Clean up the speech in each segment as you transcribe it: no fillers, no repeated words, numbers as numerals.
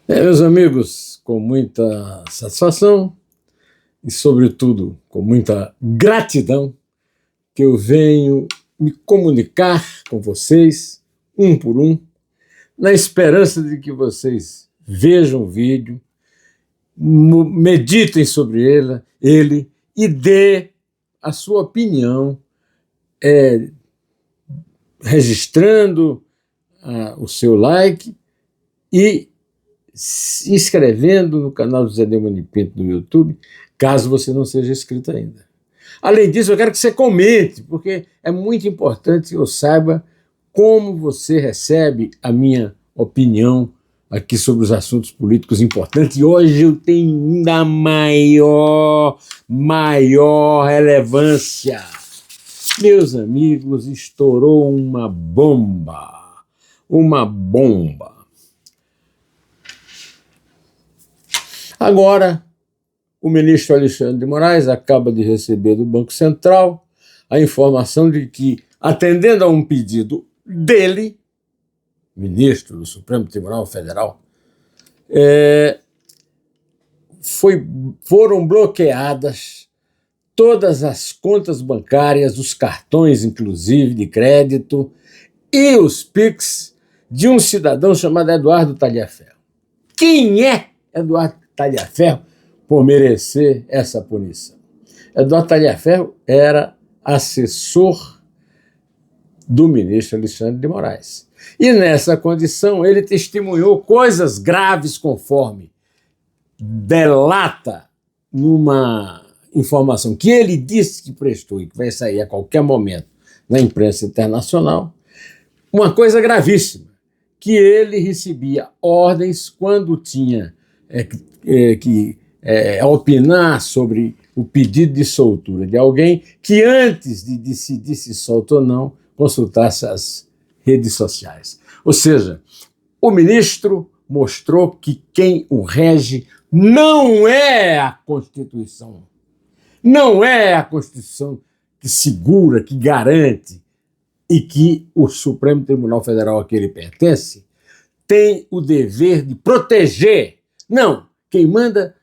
Meus amigos, com muita satisfação e, sobretudo, com muita gratidão, que eu venho me comunicar com vocês, um por um, na esperança de que vocês vejam o vídeo, meditem sobre ele e dê a sua opinião, registrando o seu like e se inscrevendo no canal José Neumann Pinto no YouTube, caso você não seja inscrito ainda. Além disso, eu quero que você comente, porque é muito importante que eu saiba como você recebe a minha opinião aqui sobre os assuntos políticos importantes. E hoje eu tenho ainda maior relevância. Meus amigos, estourou uma bomba. Uma bomba. Agora, o ministro Alexandre de Moraes acaba de receber do Banco Central a informação de que, atendendo a um pedido dele, ministro do Supremo Tribunal Federal, foram bloqueadas todas as contas bancárias, os cartões, inclusive, de crédito, e os PIX de um cidadão chamado Eduardo Talhaferro. Quem é Eduardo Talhaferro por merecer essa punição? Eduardo Talhaferro era assessor do ministro Alexandre de Moraes. E nessa condição ele testemunhou coisas graves, conforme delata numa informação que ele disse que prestou e que vai sair a qualquer momento na imprensa internacional, uma coisa gravíssima, que ele recebia ordens quando tinha que opinar sobre o pedido de soltura de alguém, que antes de decidir se solta ou não, consultasse as redes sociais. Ou seja, o ministro mostrou que quem o rege não é a Constituição. Não é a Constituição que segura, que garante e que o Supremo Tribunal Federal a que ele pertence tem o dever de proteger. Não, quem manda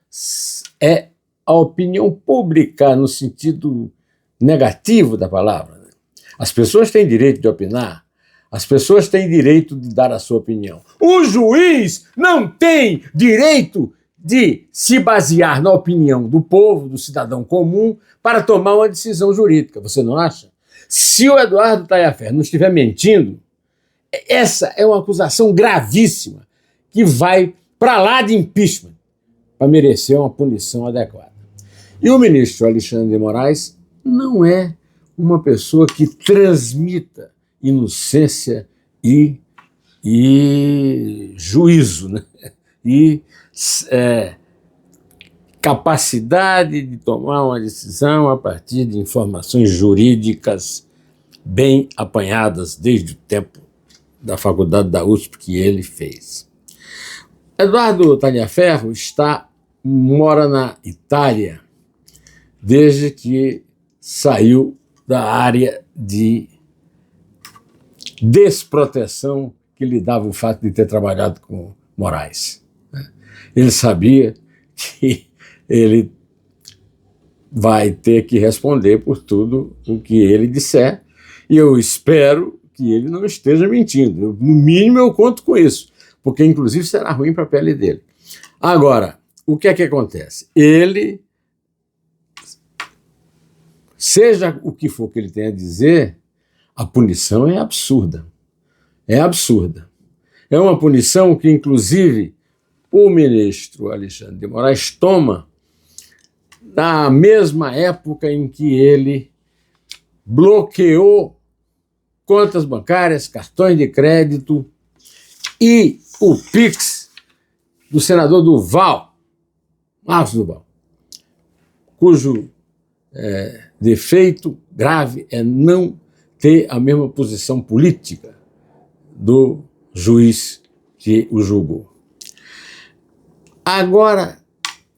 é a opinião pública no sentido negativo da palavra. As pessoas têm direito de opinar, as pessoas têm direito de dar a sua opinião. O juiz não tem direito de se basear na opinião do povo, do cidadão comum, para tomar uma decisão jurídica. Você não acha? Se o Eduardo Talhaferro não estiver mentindo, essa é uma acusação gravíssima que vai para lá de impeachment, para merecer uma punição adequada. E o ministro Alexandre de Moraes não é uma pessoa que transmita inocência e juízo, né? E capacidade de tomar uma decisão a partir de informações jurídicas bem apanhadas desde o tempo da faculdade da USP que ele fez. Eduardo Talhaferro mora na Itália desde que saiu da área de desproteção que lhe dava o fato de ter trabalhado com Moraes. Ele sabia que ele vai ter que responder por tudo o que ele disser, e eu espero que ele não esteja mentindo. No mínimo eu conto com isso, porque inclusive será ruim para a pele dele. Agora, o que é que acontece? Ele, seja o que for que ele tenha a dizer, a punição é absurda. É absurda. É uma punição que, inclusive, o ministro Alexandre de Moraes toma na mesma época em que ele bloqueou contas bancárias, cartões de crédito e o PIX do senador Marcos Duval, cujo defeito grave é não ter a mesma posição política do juiz que o julgou. Agora,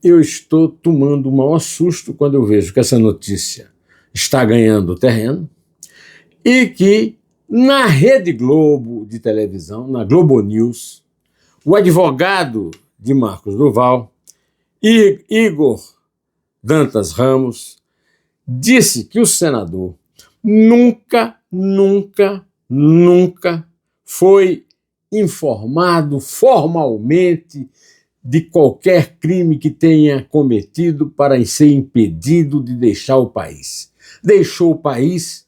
eu estou tomando o maior susto quando eu vejo que essa notícia está ganhando terreno e que na Rede Globo de televisão, na Globo News, o advogado de Marcos Duval, Igor Dantas Ramos, disse que o senador nunca foi informado formalmente de qualquer crime que tenha cometido para ser impedido de deixar o país. Deixou o país,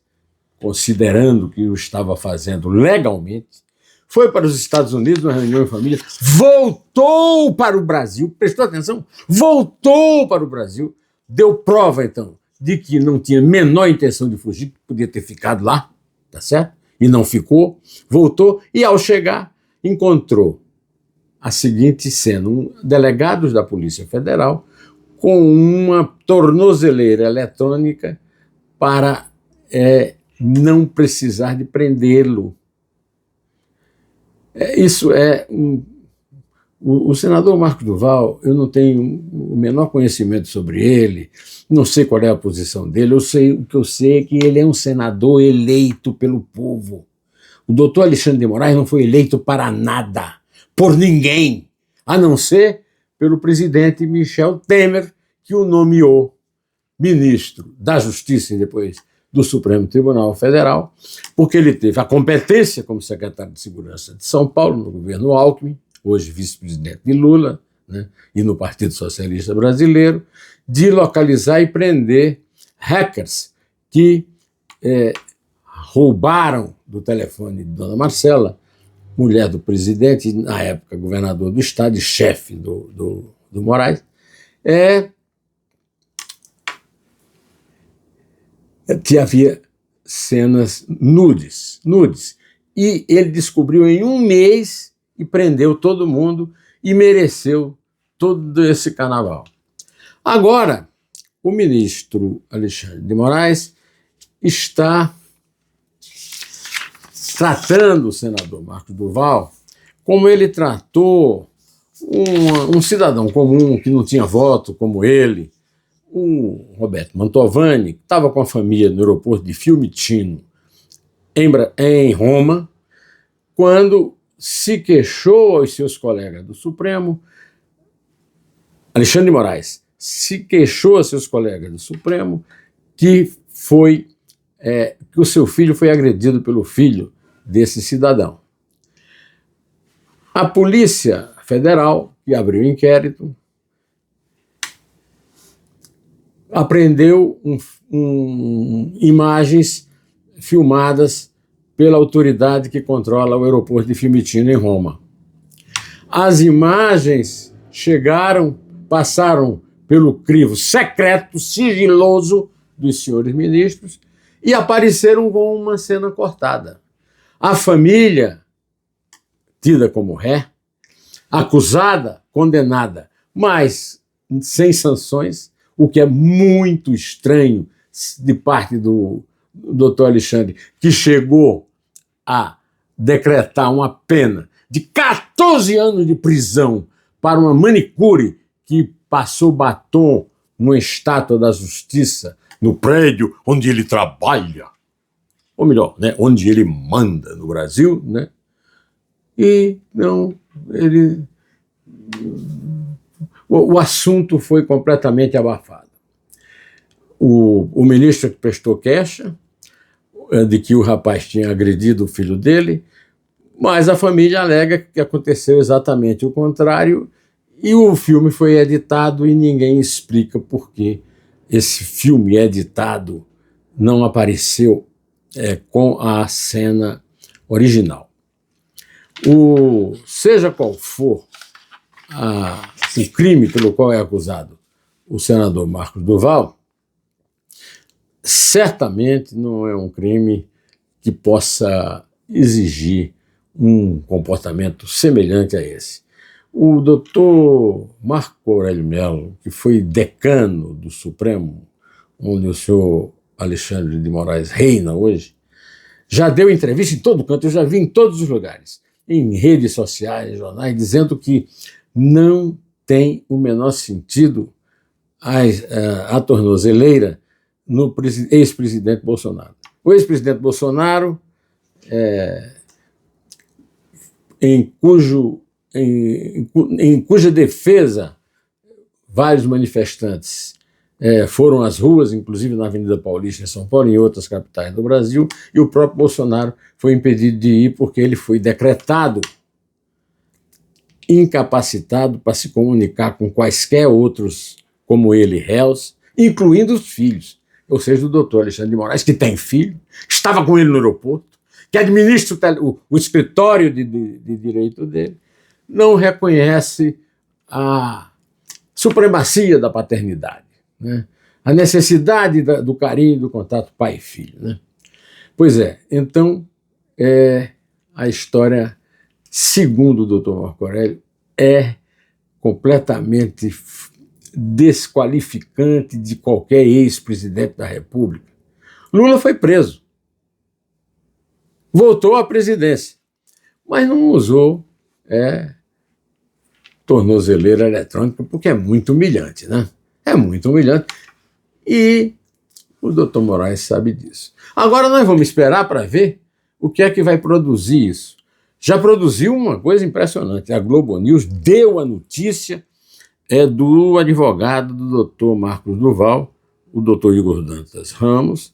considerando que o estava fazendo legalmente, foi para os Estados Unidos, numa reunião em família, voltou para o Brasil, prestou atenção, voltou para o Brasil, deu prova, então, de que não tinha a menor intenção de fugir, que podia ter ficado lá, tá certo? E não ficou, voltou, e ao chegar, encontrou a seguinte cena: delegados da Polícia Federal com uma tornozeleira eletrônica para não precisar de prendê-lo. O senador Marcos Duval, eu não tenho o menor conhecimento sobre ele, não sei qual é a posição dele, o que eu sei é que ele é um senador eleito pelo povo. O doutor Alexandre de Moraes não foi eleito para nada, por ninguém, a não ser pelo presidente Michel Temer, que o nomeou ministro da Justiça e depois do Supremo Tribunal Federal, porque ele teve a competência como secretário de Segurança de São Paulo, no governo Alckmin, hoje vice-presidente de Lula, né, e no Partido Socialista Brasileiro, de localizar e prender hackers que roubaram do telefone de Dona Marcela, mulher do presidente, na época governador do estado e chefe do Moraes, que havia cenas nudes. E ele descobriu em um mês e prendeu todo mundo e mereceu todo esse carnaval. Agora, o ministro Alexandre de Moraes está tratando o senador Marcos Duval como ele tratou um cidadão comum que não tinha voto como ele, o Roberto Mantovani, que estava com a família no aeroporto de Fiumicino, em Roma, quando se queixou aos seus colegas do Supremo. Alexandre de Moraes se queixou aos seus colegas do Supremo que o seu filho foi agredido pelo filho desse cidadão. A Polícia Federal, que abriu inquérito, apreendeu imagens filmadas pela autoridade que controla o aeroporto de Fiumicino, em Roma. As imagens passaram pelo crivo secreto, sigiloso dos senhores ministros e apareceram com uma cena cortada. A família, tida como ré, acusada, condenada, mas sem sanções, o que é muito estranho de parte do doutor Alexandre, que chegou a decretar uma pena de 14 anos de prisão para uma manicure que passou batom numa estátua da Justiça no prédio onde ele trabalha, ou melhor, né, onde ele manda no Brasil, né? E não, o assunto foi completamente abafado. O ministro que prestou queixa de que o rapaz tinha agredido o filho dele, mas a família alega que aconteceu exatamente o contrário, e o filme foi editado e ninguém explica por que esse filme editado não apareceu com a cena original. Seja qual for o crime pelo qual é acusado o senador Marcos Duval, certamente não é um crime que possa exigir um comportamento semelhante a esse. O doutor Marco Aurélio Melo, que foi decano do Supremo, onde o senhor Alexandre de Moraes reina hoje, já deu entrevista em todo canto, eu já vi em todos os lugares, em redes sociais, jornais, dizendo que não tem o menor sentido a tornozeleira no ex-presidente Bolsonaro. O ex-presidente Bolsonaro, em cujo em cuja defesa vários manifestantes foram às ruas, inclusive na Avenida Paulista, em São Paulo e em outras capitais do Brasil, e o próprio Bolsonaro foi impedido de ir porque ele foi decretado incapacitado para se comunicar com quaisquer outros, como ele, réus, incluindo os filhos, ou seja, o doutor Alexandre de Moraes, que tem filho, estava com ele no aeroporto, que administra o escritório de direito dele, não reconhece a supremacia da paternidade, né? A necessidade do carinho e do contato pai e filho, né? Pois é, então a história, segundo o doutor Marco Aurélio, é completamente desqualificante de qualquer ex-presidente da República. Lula foi preso, voltou à presidência, mas não usou tornozeleira eletrônica porque é muito humilhante, né? É muito humilhante. E o doutor Moraes sabe disso. Agora nós vamos esperar para ver o que é que vai produzir isso. Já produziu uma coisa impressionante. A Globo News deu a notícia do advogado do doutor Marcos Duval, o doutor Igor Dantas Ramos,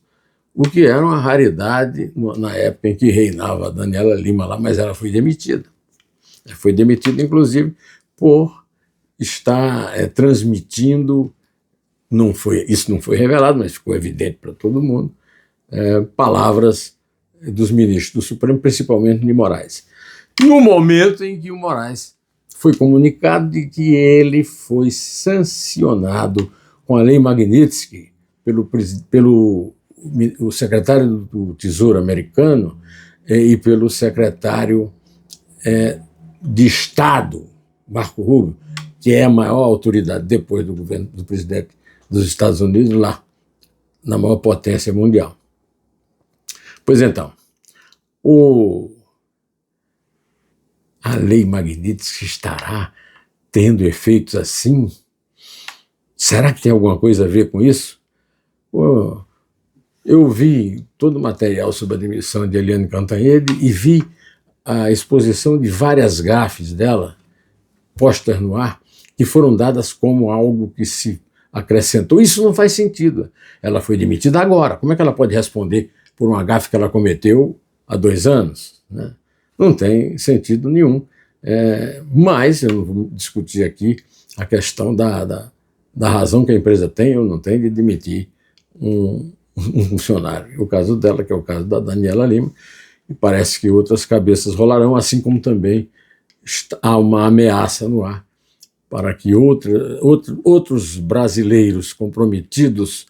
o que era uma raridade na época em que reinava a Daniela Lima lá, mas ela foi demitida. Foi demitida, inclusive, por estar transmitindo, isso não foi revelado, mas ficou evidente para todo mundo, palavras dos ministros do Supremo, principalmente de Moraes. No momento em que o Moraes foi comunicado de que ele foi sancionado com a Lei Magnitsky pelo o secretário do Tesouro americano e pelo secretário de Estado, Marco Rubio, que é a maior autoridade depois do governo do presidente dos Estados Unidos, lá, na maior potência mundial. Pois então, a Lei Magnitsky estará tendo efeitos assim? Será que tem alguma coisa a ver com isso? Eu vi todo o material sobre a demissão de Eliane Cantanhede e vi a exposição de várias gafes dela, postas no ar, que foram dadas como algo que se acrescentou. Isso não faz sentido. Ela foi demitida agora. Como é que ela pode responder por uma gafe que ela cometeu há 2 anos? Né? Não tem sentido nenhum. Mas eu não vou discutir aqui a questão da razão que a empresa tem ou não tem de demitir um funcionário. O caso dela, que é o caso da Daniela Lima, e parece que outras cabeças rolarão, assim como também há uma ameaça no ar para que outros brasileiros comprometidos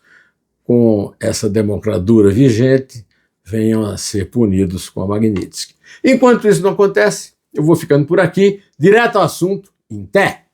com essa democracia vigente venham a ser punidos com a Magnitsky. Enquanto isso não acontece, eu vou ficando por aqui, direto ao assunto, em té.